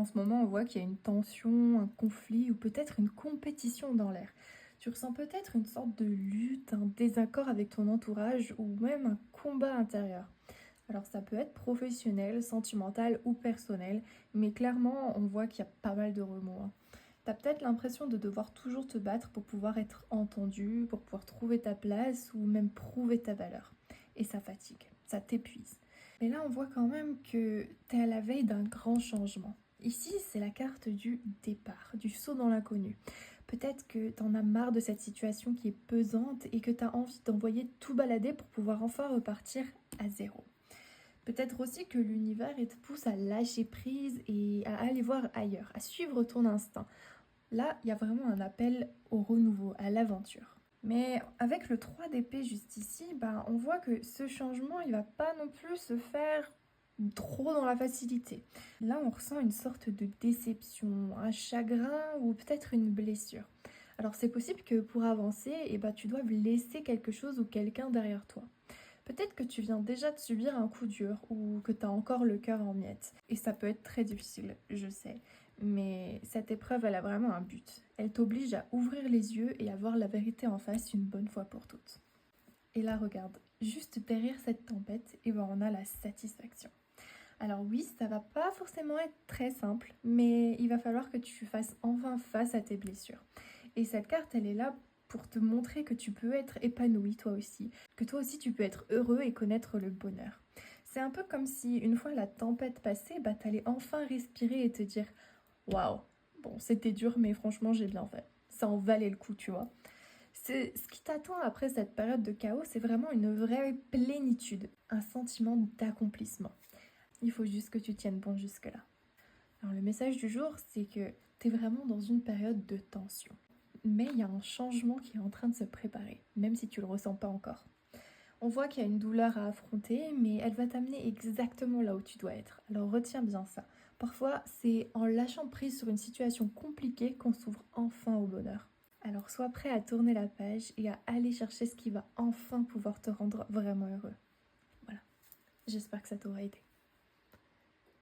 En ce moment, on voit qu'il y a une tension, un conflit ou peut-être une compétition dans l'air. Tu ressens peut-être une sorte de lutte, un désaccord avec ton entourage ou même un combat intérieur. Alors ça peut être professionnel, sentimental ou personnel, mais clairement on voit qu'il y a pas mal de remous, hein. T'as peut-être l'impression de devoir toujours te battre pour pouvoir être entendu, pour pouvoir trouver ta place ou même prouver ta valeur. Et ça fatigue, ça t'épuise. Mais là on voit quand même que t'es à la veille d'un grand changement. Ici c'est la carte du départ, du saut dans l'inconnu. Peut-être que t'en as marre de cette situation qui est pesante et que t'as envie d'envoyer tout balader pour pouvoir enfin repartir à zéro. Peut-être aussi que l'univers il te pousse à lâcher prise et à aller voir ailleurs, à suivre ton instinct. Là, il y a vraiment un appel au renouveau, à l'aventure. Mais avec le 3 d'épée juste ici, on voit que ce changement, il va pas non plus se faire trop dans la facilité. Là, on ressent une sorte de déception, un chagrin ou peut-être une blessure. Alors c'est possible que pour avancer, tu doives laisser quelque chose ou quelqu'un derrière toi. Peut-être que tu viens déjà de subir un coup dur ou que tu as encore le cœur en miettes. Et ça peut être très difficile, je sais. Mais cette épreuve, elle a vraiment un but. Elle t'oblige à ouvrir les yeux et à voir la vérité en face une bonne fois pour toutes. Et là, regarde, juste derrière cette tempête, on a la satisfaction. Alors oui, ça va pas forcément être très simple, mais il va falloir que tu fasses enfin face à tes blessures. Et cette carte, elle est là pour te montrer que tu peux être épanoui toi aussi, que toi aussi tu peux être heureux et connaître le bonheur. C'est un peu comme si une fois la tempête passée, t'allais enfin respirer et te dire waouh, bon c'était dur mais franchement j'ai bien fait. Ça en valait le coup, tu vois. C'est ce qui t'attend après cette période de chaos, c'est vraiment une vraie plénitude, un sentiment d'accomplissement. Il faut juste que tu tiennes bon jusque-là. Alors le message du jour, c'est que tu es vraiment dans une période de tension. Mais il y a un changement qui est en train de se préparer, même si tu le ressens pas encore. On voit qu'il y a une douleur à affronter, mais elle va t'amener exactement là où tu dois être. Alors retiens bien ça. Parfois, c'est en lâchant prise sur une situation compliquée qu'on s'ouvre enfin au bonheur. Alors sois prêt à tourner la page et à aller chercher ce qui va enfin pouvoir te rendre vraiment heureux. Voilà. J'espère que ça t'aura aidé.